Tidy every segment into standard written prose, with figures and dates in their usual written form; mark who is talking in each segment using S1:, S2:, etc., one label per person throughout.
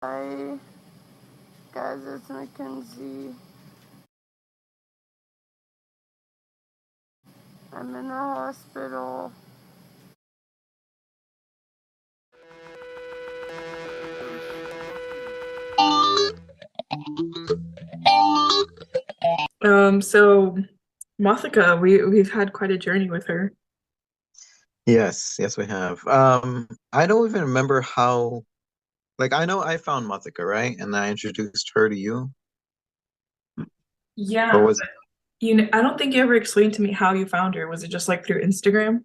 S1: Hi, guys, it's Mackenzie. I'm in the hospital.
S2: So Mothica, we've had quite a journey with her.
S3: Yes, we have. I don't even remember how, like, I know I found Mothica, right? And I introduced her to you. Or
S2: Yeah,
S3: was
S2: I don't think you ever explained to me how you found her. Was it just like through Instagram?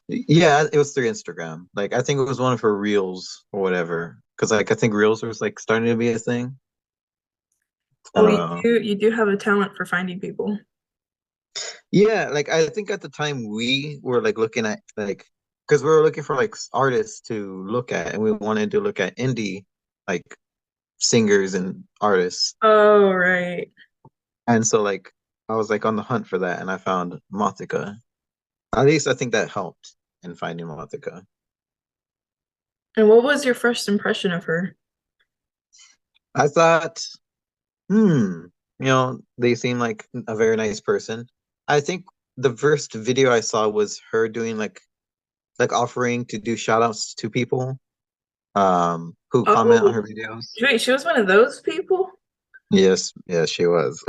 S3: Yeah, it was through Instagram. Like, I think it was one of her reels or whatever. Because, like, I think reels was, like, starting to be a thing.
S2: Oh, you
S3: Uh,
S2: do you do have a talent for finding people.
S3: yeah, like, I think at the time we were, like, looking at, like, because we were looking for, like, artists to look at, and we wanted to look at indie, like, singers and artists.
S2: Oh, right.
S3: And so, like, I was, like, on the hunt for that, and I found Mothica. At least I think that helped in finding Mothica.
S2: And what was your first impression of her?
S3: I thought, they seem like a very nice person. I think the first video I saw was her doing like offering to do shout outs to people who comment on her
S2: Oh,
S3: videos.
S2: wait, she was one of those people?
S3: Yes, she was.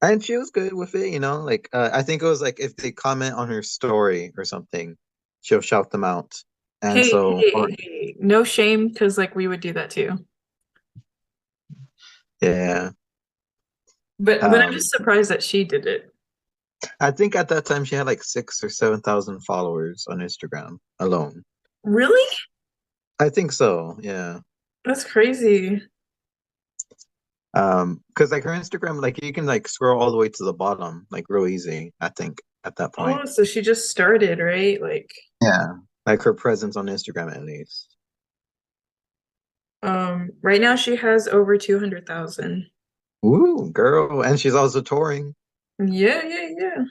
S3: And she was good with it. Like I think it was like if they comment on her story or something, she'll shout them out. And
S2: Hey,
S3: so,
S2: hey,
S3: or
S2: hey. No shame, because like we would do that too.
S3: yeah.
S2: But I'm
S3: Um,
S2: just surprised that she did it.
S3: I think at that time she had like 6 or 7 thousand followers on Instagram alone.
S2: Really?
S3: I think so, yeah.
S2: That's crazy.
S3: Because like her Instagram, like you can like scroll all the way to the bottom, like real easy, I think, at that point.
S2: Oh, so she just started, right? Like,
S3: Yeah. Like her presence on Instagram at least.
S2: right now she has over 200,000.
S3: Ooh, girl. And she's also touring.
S2: Yeah, yeah, yeah.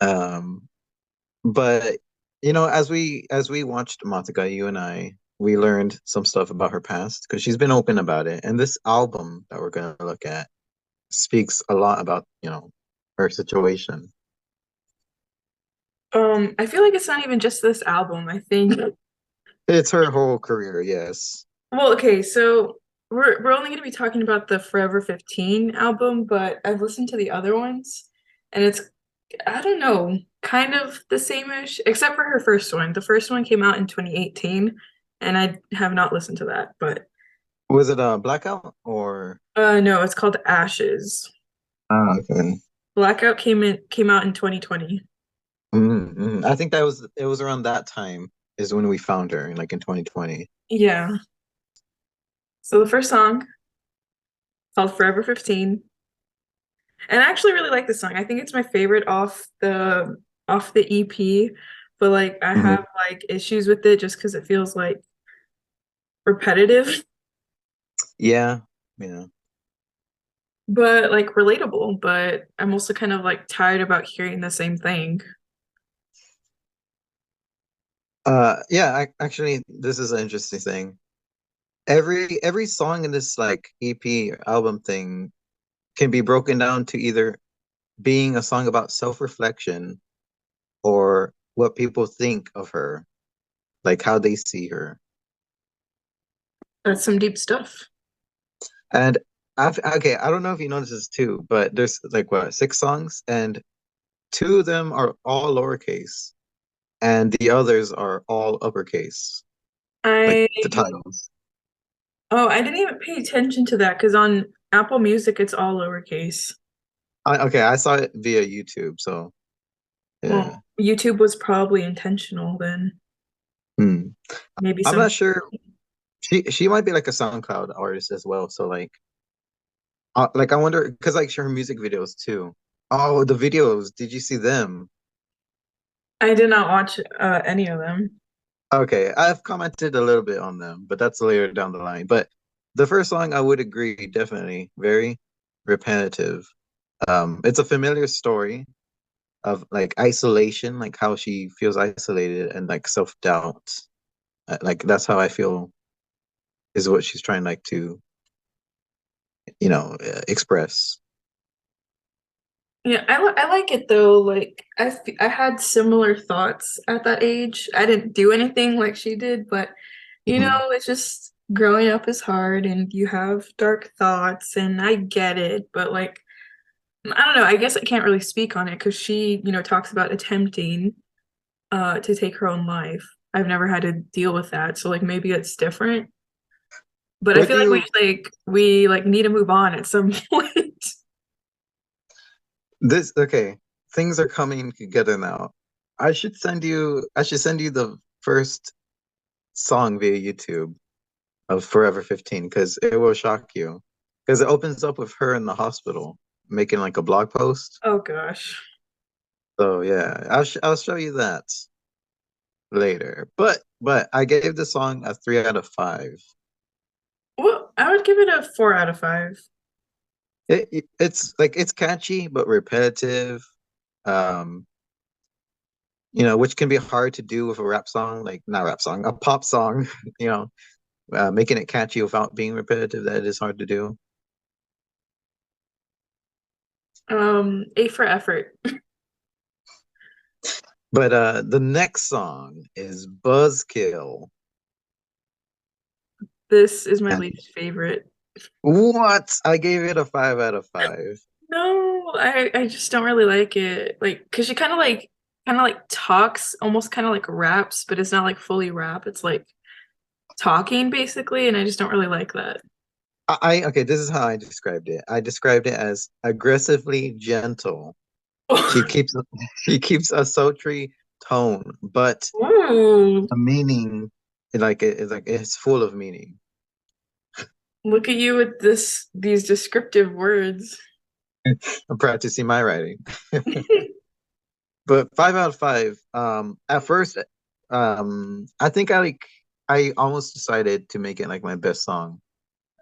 S3: Um, but as we watched Mothica, you and I, we learned some stuff about her past because she's been open about it. And this album that we're gonna look at speaks a lot about, her situation.
S2: I feel like it's not even just this album. I think,
S3: It's her whole career, yes.
S2: well, okay, so we're only going to be talking about the Forever 15 album, but I've listened to the other ones, and it's, I don't know, kind of the same-ish, except for her first one. The first one came out in 2018, and I have not listened to that, but
S3: Was it a Blackout or?
S2: no, it's called Ashes.
S3: Ah, okay.
S2: Blackout came out in 2020.
S3: I think that was it was around that time is when we found her, like in 2020.
S2: Yeah. So the first song called Forever 15. And I actually really like this song. I think it's my favorite off the EP, but like I
S3: Mhm.
S2: have like issues with it just because it feels like repetitive,
S3: Yeah, yeah.
S2: but like relatable. But I'm also kind of like tired about hearing the same thing.
S3: Yeah, actually this is an interesting thing. Every song in this like EP or album thing can be broken down to either being a song about self-reflection or what people think of her, like how they see her.
S2: That's some deep stuff.
S3: And okay, I don't know if you noticed this too, but there's like what, 6 songs, and two of them are all lowercase, and the others are all uppercase, like
S2: I
S3: the titles.
S2: Oh, I didn't even pay attention to that because on Apple Music it's all lowercase.
S3: Okay, I saw it via YouTube, so yeah.
S2: Well, YouTube was probably intentional then.
S3: Hmm.
S2: Maybe
S3: I'm
S2: some.
S3: not sure. She might be like a SoundCloud artist as well, so like I wonder because like her music videos too. Oh, the videos. Did you see them?
S2: I did not watch any of them.
S3: Okay, I've commented a little bit on them, but that's later down the line. But the first song, I would agree, definitely very repetitive. It's a familiar story of like isolation, like how she feels isolated and like self-doubt. Like that's how I feel is what she's trying like to, express.
S2: Yeah, I like it though. Like I had similar thoughts at that age. I didn't do anything like she did, but
S3: Mhm.
S2: it's just growing up is hard and you have dark thoughts and I get it, but like I don't know, I guess I can't really speak on it because she, talks about attempting to take her own life. I've never had to deal with that, so like maybe it's different. But I
S3: What
S2: feel
S3: do
S2: like
S3: you
S2: we need to move on at some point.
S3: this okay, things are coming together now. I should send you the first song via YouTube of Forever 15 because it will shock you. Because it opens up with her in the hospital making like a blog post.
S2: Oh gosh.
S3: So yeah, I'll show you that later. But I gave the song a 3 out of 5.
S2: Well, I would give it a 4 out of 5.
S3: It's catchy but repetitive. Um, which can be hard to do with a rap song, like not rap song, a pop song. You know, making it catchy without being repetitive, that is hard to do.
S2: A for effort.
S3: But the next song is Buzzkill.
S2: This is my
S3: And
S2: least favorite.
S3: what? I gave it a 5 out of 5.
S2: No, I just don't really like it. Like, cause she kind of like talks, almost kind of like raps, but it's not like fully rap. It's like talking basically, and I just don't really like that.
S3: Okay, this is how I described it. I described it as aggressively gentle. She keeps she keeps a sultry tone, but
S2: Ooh,
S3: the meaning, it's full of meaning.
S2: look at you with these descriptive words.
S3: I'm practicing my writing. But 5 out of 5. At first, I think I almost decided to make it like my best song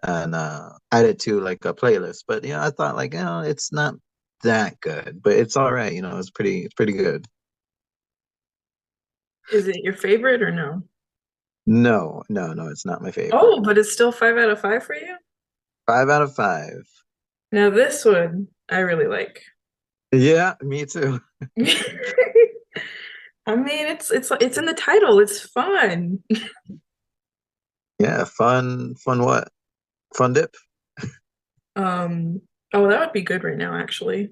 S3: and add it to like a playlist. But I thought like, it's not that good, but it's all right. It's pretty good.
S2: Is it your favorite or no?
S3: No, no, no, it's not my favorite.
S2: Oh, but it's still 5 out of 5 for you?
S3: 5 out of 5.
S2: Now this one I really like.
S3: Yeah, me too.
S2: I mean, it's in the title. It's fun.
S3: Yeah, fun what? Fun dip?
S2: Um, oh, that would be good right now, actually.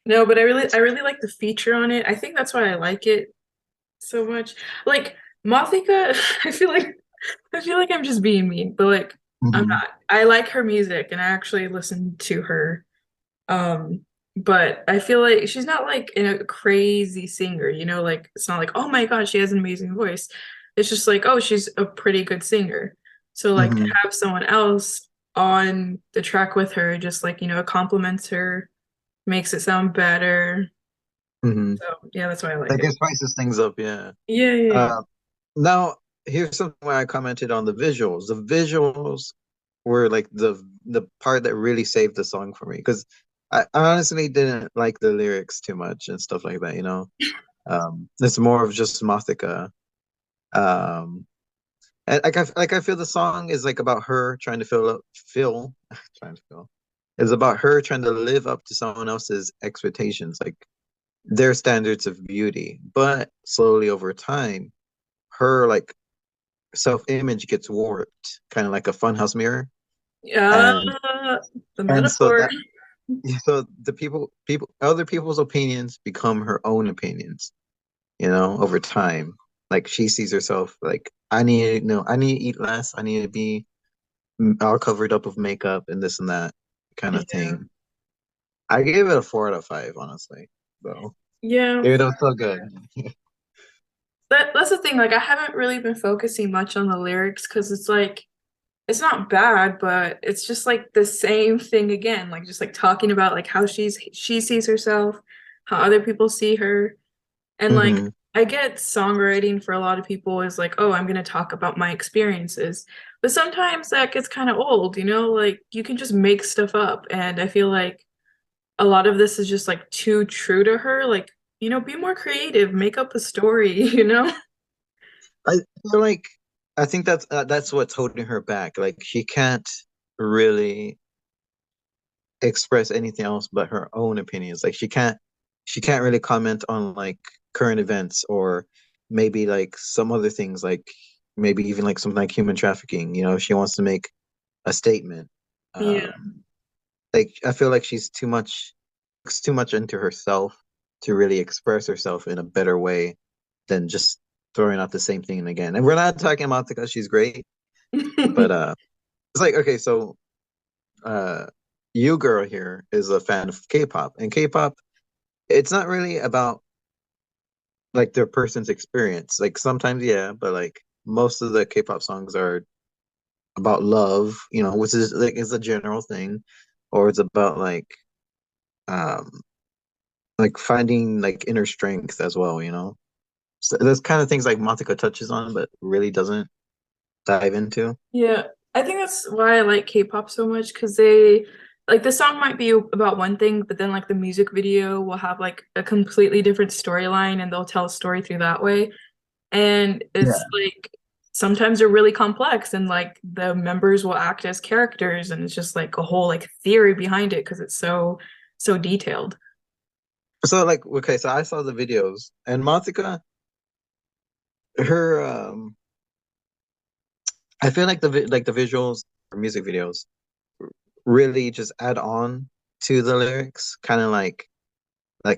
S2: No, but I really like the feature on it. I think that's why I like it so much. Like Mothica, I feel like I'm just being mean, but like I'm
S3: Hmm.
S2: not. I like her music and I actually listen to her. Um, but I feel like she's not like a crazy singer, like it's not like, oh my God, she has an amazing voice. It's just like, oh, she's a pretty good singer. So like to
S3: Hmm.
S2: have someone else on the track with her, just like, it compliments her, makes it sound better.
S3: Hmm.
S2: So yeah, that's why I like
S3: Like
S2: it.
S3: it spices things up, yeah.
S2: Yeah, yeah, yeah.
S3: Uh, Now, here's something where I commented on the visuals. The visuals were like the part that really saved the song for me because I honestly didn't like the lyrics too much and stuff like that. It's more of just Mothica. Um, and I feel the song is like about her trying to trying to feel. It's about her trying to live up to someone else's expectations, like their standards of beauty. But slowly over time, her like self-image gets warped, kind of like a funhouse mirror.
S2: Yeah,
S3: And
S2: the
S3: and so
S2: metaphor.
S3: that so the other people's opinions become her own opinions, over time. Like she sees herself like I need to eat less, I need to be all covered up with makeup and this and that kind of
S2: Yeah.
S3: thing. I gave it a 4 out of 5, honestly. So
S2: Yeah.
S3: it was so good.
S2: That's the thing. Like I haven't really been focusing much on the lyrics because it's like it's not bad, but it's just like the same thing again. Like just like talking about like how she sees herself, how other people see her. And like
S3: Hmm.
S2: I get songwriting for a lot of people is like, oh, I'm gonna talk about my experiences. But sometimes that gets kind of old, like you can just make stuff up. And I feel like a lot of this is just like too true to her. Like Be more creative, make up a story, you know?
S3: I feel like I think that's what's holding her back. Like she can't really express anything else but her own opinions. Like she can't really comment on like current events or maybe like some other things like maybe even like something like human trafficking, if she wants to make a statement.
S2: Yeah.
S3: Like I feel like she's too much into herself to really express herself in a better way than just throwing out the same thing again. And we're not talking about because she's great, but it's like okay, so uh you girl here is a fan of K-pop, and K-pop, it's not really about like their person's experience. Like sometimes yeah, but like most of the K-pop songs are about love, which is like is a general thing, or it's about um like finding like inner strength as well. So those kind of things like Mothica touches on, but really doesn't dive into.
S2: Yeah, I think that's why I like K-pop so much because they like the song might be about one thing, but then like the music video will have like a completely different storyline and they'll tell a story through that way. And it's
S3: Yeah.
S2: like sometimes they're really complex and like the members will act as characters and it's just like a whole like theory behind it because it's so detailed.
S3: So like okay, so I saw the videos and Mothica, her I feel like the visuals or music videos really just add on to the lyrics, kind of like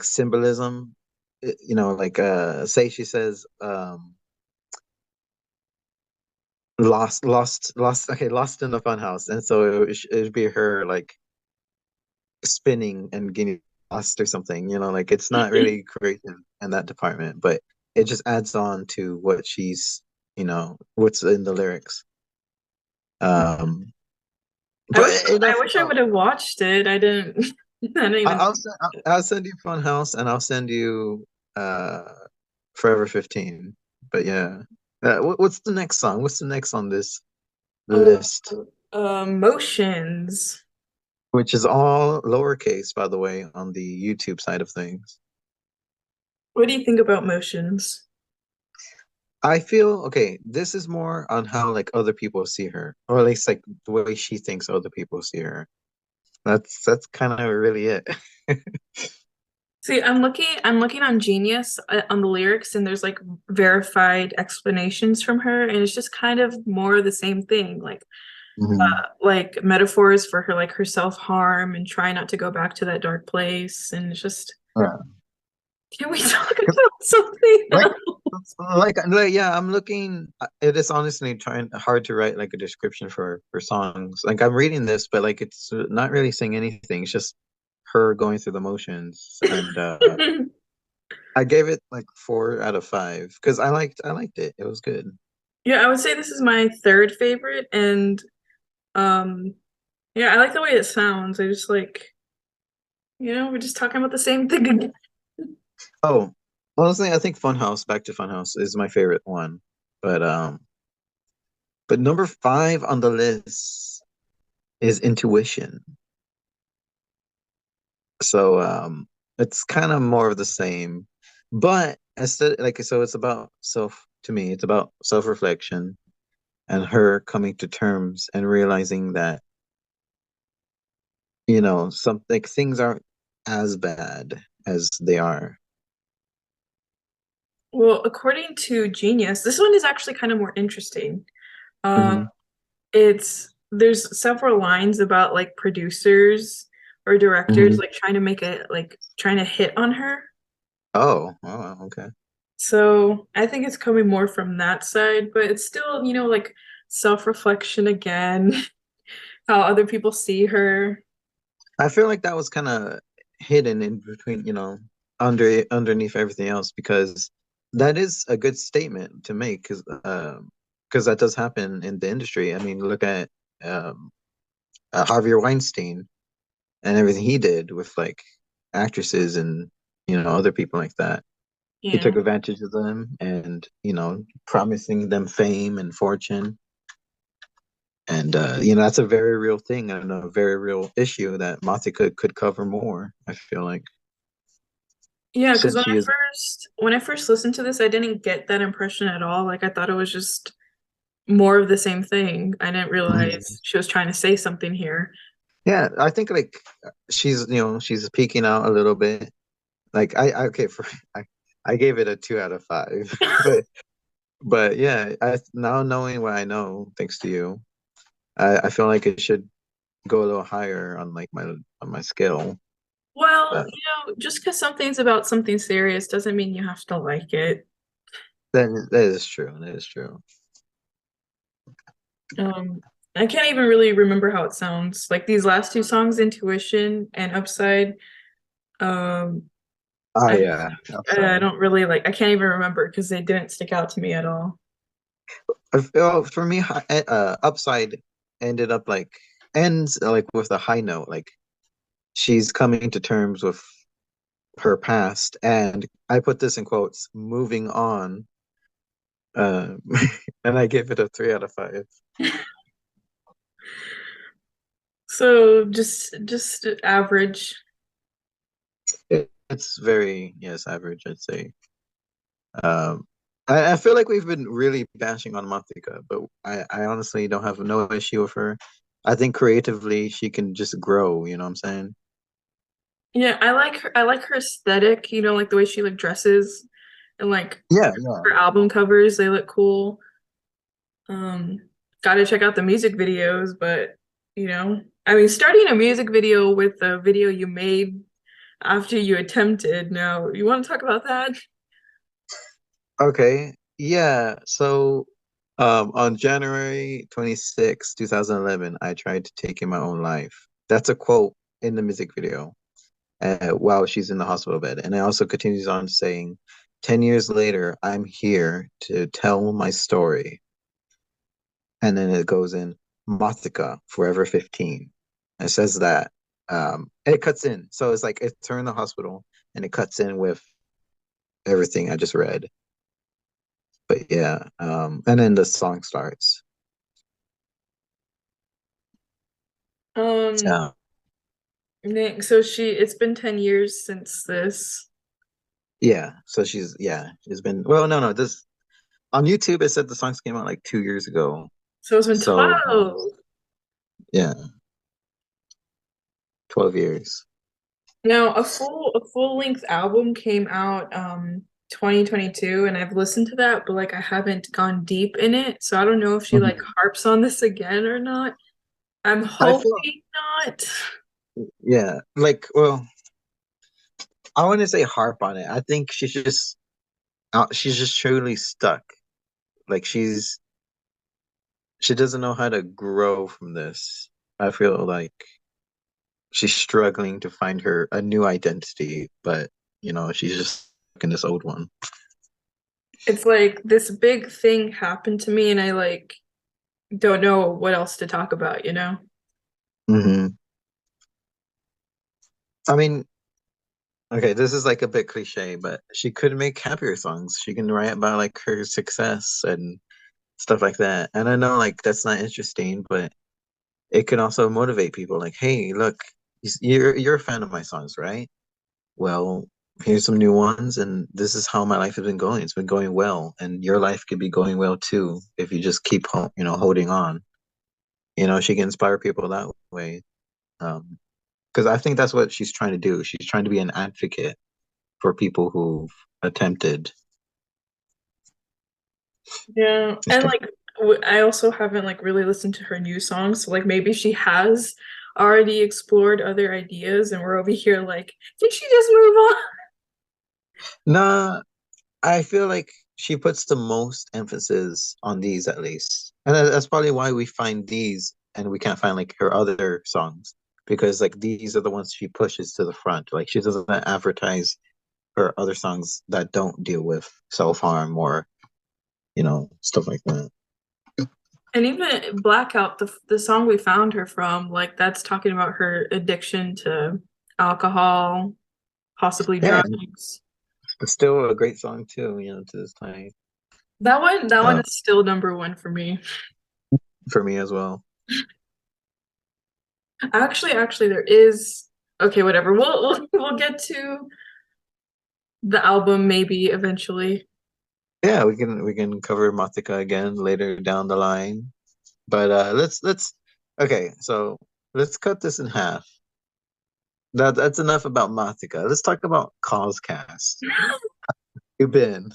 S3: symbolism. Like say she says lost okay, lost in the funhouse, and so it'd be her like spinning and getting lost or something, like it's not really creative in that department, but it just adds on to what what's in the lyrics. Um,
S2: I
S3: but
S2: wish I
S3: enough
S2: wish I
S3: about.
S2: would have watched it. I didn't I didn't even
S3: I'll send you Funhouse and I'll send you uh Forever 15. But yeah, what's the next song? What's the next on this
S2: uh,
S3: list?
S2: Motions.
S3: Which is all lowercase, by the way, on the YouTube side of things.
S2: What do you think about Motions?
S3: I feel okay. This is more on how like other people see her, or at least like the way she thinks other people see her. That's kind of really it.
S2: See, I'm looking on Genius on the lyrics, and there's like verified explanations from her, and it's just kind of more of the same thing,
S3: Mhm.
S2: like metaphors for her like her self-harm and try not to go back to that dark place. And it's just,
S3: Yeah.
S2: can we talk about something
S3: Like,
S2: else?
S3: yeah, I'm looking. It is honestly trying hard to write like a description for songs. Like I'm reading this, but like it's not really saying anything. It's just her going through the motions, and I gave it like 4 out of 5 because I liked it. It was good.
S2: Yeah, I would say this is my third favorite, and um, yeah, I like the way it sounds. I just like, we're just talking about the same thing again.
S3: Oh, honestly, I think Funhouse, Back to Funhouse, is my favorite one. But number 5 on the list is Intuition. So it's kind of more of the same, but instead, like so, it's about self. To me, it's about self-reflection and her coming to terms and realizing that some like things aren't as bad as they are.
S2: Well, according to Genius, this one is actually kind of more interesting. Um,
S3: Hmm.
S2: it's there's several lines about like producers or directors
S3: Hmm.
S2: like trying to make it like trying to hit on her.
S3: Oh, okay.
S2: So I think it's coming more from that side, but it's still, like self-reflection again, how other people see her.
S3: I feel like that was kind of hidden in between, underneath everything else, because that is a good statement to make, because that does happen in the industry. I mean, look at um, Harvey Weinstein and everything he did with like actresses and other people like that. He
S2: Yeah.
S3: took advantage of them and promising them fame and fortune. And that's a very real thing and a very real issue that Mothica could cover more, I feel like.
S2: Yeah, because
S3: since she is.
S2: when I first listened to this, I didn't get that impression at all. Like I thought it was just more of the same thing. I didn't
S3: Mhm.
S2: realize she was trying to say something here.
S3: Yeah, I think like she's peeking out a little bit. Like okay for I I gave it a 2 out of 5, but yeah, I now knowing what I know thanks to you, I feel like it should go a little higher on like my scale.
S2: Well,
S3: But
S2: just because something's about something serious doesn't mean you have to like it.
S3: that is true. That is true.
S2: Um, I can't even really remember how it sounds. Like these last two songs, Intuition and Upside, um,
S3: Ah,
S2: I
S3: yeah,
S2: I
S3: outside.
S2: don't really like. I can't even remember because they didn't stick out to me at all.
S3: I feel for me, upside ended up like ends like with a high note. Like she's coming to terms with her past, and I put this in quotes, moving on. Uh, and I gave it a 3 out of 5.
S2: So just average.
S3: It's very, yes, average, I'd say. Um, I feel like we've been really bashing on Mothica, but I honestly don't have no issue with her. I think creatively she can just grow, you know what I'm saying?
S2: Yeah, I like her. I like her aesthetic. Like the way she like dresses and like
S3: Yeah, yeah.
S2: her album covers. They look cool. Um, got to check out the music videos, but I mean, starting a music video with a video you made after you attempted. Now, you want to talk about that?
S3: Okay. Yeah. So on January 26, 2011, I tried to take my own life. That's a quote in the music video while she's in the hospital bed. And it also continues on saying, 10 years later, I'm here to tell my story. And then it goes in Mothica, Forever 15. It says that. It cuts in. So it's like it's her in the hospital and it cuts in with everything I just read. But yeah, and then the song starts.
S2: Um,
S3: Yeah,
S2: so it's been 10 years since this.
S3: yeah. So she's been well, no, this on YouTube it said the songs came out like 2 years ago.
S2: So it's been
S3: So
S2: 12.
S3: yeah, 12 years.
S2: Now, a full length album came out 2022 and I've listened to that, but like I haven't gone deep in it. So I don't know if she like
S3: Mhm.
S2: harps on this again or not. I'm
S3: I feel
S2: hoping not.
S3: yeah, like well, I wouldn't say harp on it. I think she's just truly stuck. Like she doesn't know how to grow from this. I feel like she's struggling to find her a new identity, but she's just stuck in this old one.
S2: It's like this big thing happened to me and I like don't know what else to talk about?
S3: Hmm. I mean, okay, this is like a bit cliche, but she could make happier songs. She can write about like her success and stuff like that. And I know like that's not interesting, but it can also motivate people. Like, hey, look, you're a fan of my songs, right? Well, here's some new ones, and this is how my life has been going. It's been going well, and your life could be going well too if you just keep holding on. She can inspire people that way. Because I think that's what she's trying to do. She's trying to be an advocate for people who've attempted
S2: Yeah.
S3: and
S2: And
S3: stuff.
S2: like I also haven't like really listened to her new songs. So like maybe she has already explored other ideas and we're over here like, did she just move on?
S3: Nah, I feel like she puts the most emphasis on these at least. And that's probably why we find these and we can't find like her other songs because like these are the ones she pushes to the front. Like she doesn't advertise her other songs that don't deal with self-harm or, stuff like that.
S2: And even Blackout, the song we found her from, like that's talking about her addiction to alcohol, possibly
S3: Yeah,
S2: drugs.
S3: it's still a great song too, to this time.
S2: That one
S3: Uh,
S2: is still number one for me.
S3: for me as well.
S2: Actually, there is okay, whatever. We'll get to the album maybe eventually.
S3: Yeah, we can cover Mothica again later down the line. But let's okay, so let's cut this in half. That's enough about Mothica. Let's talk about COZCAST. You've been.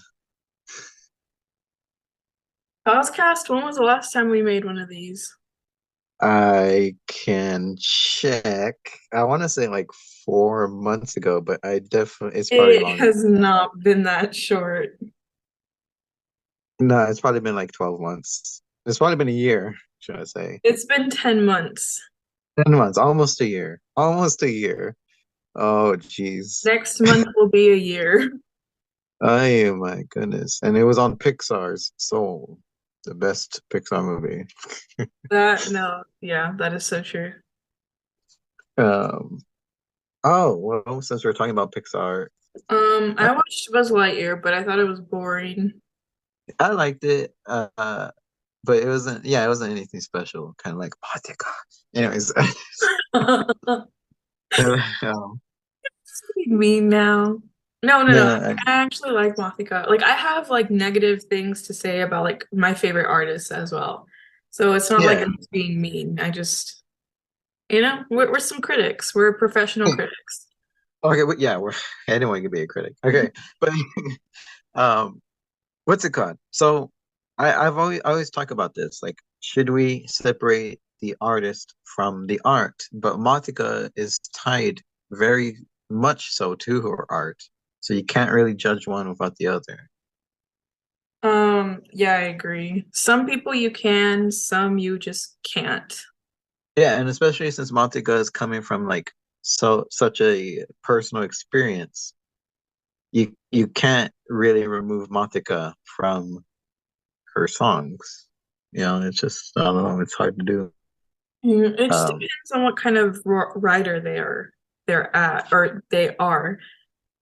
S2: COZCAST, when was the last time we made one of these?
S3: I can check. I want to say like 4 months ago, but I definitely it's probably
S2: It
S3: longer.
S2: has not been that short.
S3: No, it's probably been like 12 months. It's probably been a year, should I say.
S2: It's been 10 months.
S3: 10 months, almost a year. Almost a year. Oh, jeez.
S2: Next month will be a year.
S3: Oh my goodness. And it was on Pixar's Soul, the best Pixar movie.
S2: That, no, yeah, that is so true.
S3: Um, oh, well, since we're talking about Pixar, I,
S2: I watched Buzz Lightyear, but I thought it was boring.
S3: I liked it. But it wasn't anything special, kind of like Mothica. Anyways, um,
S2: Mean now. No, no, no.
S3: no, I,
S2: I actually like Mothica. Like I have like negative things to say about like my favorite artists as well. So it's not like
S3: yeah.
S2: I'm just being mean. I just, we're some critics. We're professional critics.
S3: Okay, but yeah, anyone can be a critic. Okay, but um, what's it called? So I've always talk about this. Like, should we separate the artist from the art? But Mothica is tied very much so to her art, so you can't really judge one without the other.
S2: Yeah, I agree. Some people you can, some you just can't.
S3: Yeah, and especially since Mothica is coming from like such a personal experience, you can't really remove Mothica from her songs. It's just I don't know, it's hard to do.
S2: It just
S3: Um,
S2: depends on what kind of writer they're at or they are,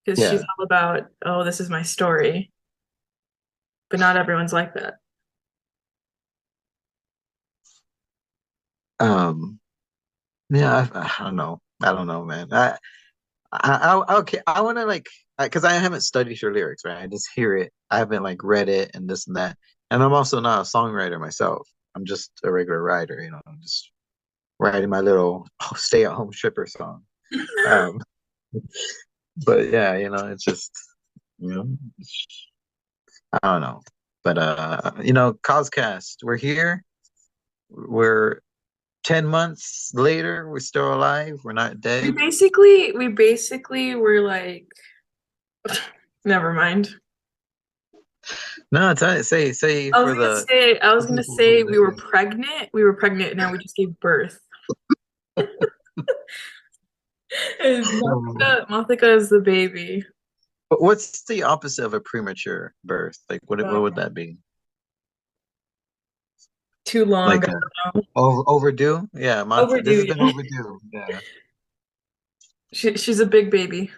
S2: because she's
S3: yeah.
S2: all about, oh, this is my story, but not everyone's like that.
S3: Um, yeah, I don't know. I don't know, man. Okay, I want to like because I haven't studied her lyrics, right? I just hear it. I haven't like read it and this and that. And I'm also not a songwriter myself. I'm just a regular writer, I'm just writing my little stay-at-home stripper song. Um, but yeah, it's just, you know, I don't know. But COZCAST, we're here. We're 10 months later, we're still alive. We're not
S2: We
S3: dead.
S2: basically, we basically were like, never mind.
S3: No, say for the
S2: I was
S3: for
S2: gonna
S3: people who
S2: say we were
S3: listen.
S2: pregnant. We were pregnant, now we just gave birth. And Mothica is the baby.
S3: But what's the opposite of a premature birth? Like what would
S2: Um,
S3: that be?
S2: too long.
S3: Like overdue? Yeah, this
S2: Overdue,
S3: has been
S2: yeah.
S3: overdue. Yeah.
S2: She's a big baby.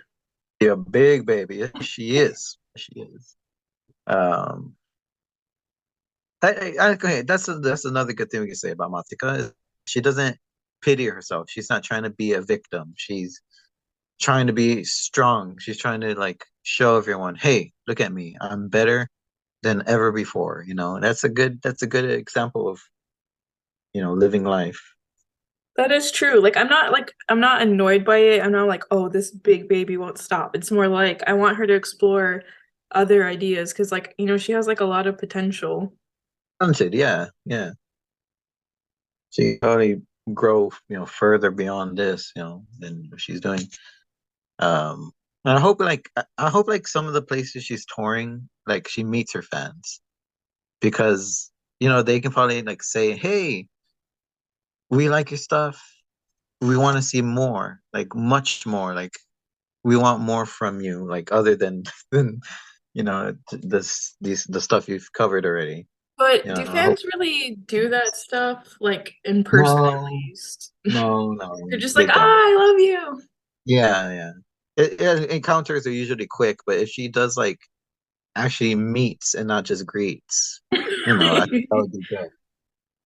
S3: Yeah, big baby. Yes, she is. She is. Um okay, that's another good thing we can say about Matika is she doesn't pity herself. She's not trying to be a victim. She's trying to be strong. She's trying to like show everyone, hey, look at me. I'm better than ever before. That's a good example of, living life.
S2: That is true. Like I'm not annoyed by it. I'm not like, oh, this big baby won't stop. It's more like I want her to explore other ideas because like, she has like a lot of potential.
S3: Talented, yeah, yeah. She probably grow, further beyond this, than what she's doing. Um, and I hope like some of the places she's touring, like she meets her fans because they can probably like say, hey, we like your stuff. We want to see more, like much more. Like we want more from you, like other than than the stuff you've covered already.
S2: But do
S3: I hope
S2: fans really do that stuff like in person at
S3: no,
S2: least? They're
S3: no,
S2: just like,
S3: they
S2: ah,
S3: don't.
S2: I love you.
S3: Yeah, yeah. Encounters are usually quick, but if she does like actually meets and not just greets, that would be good.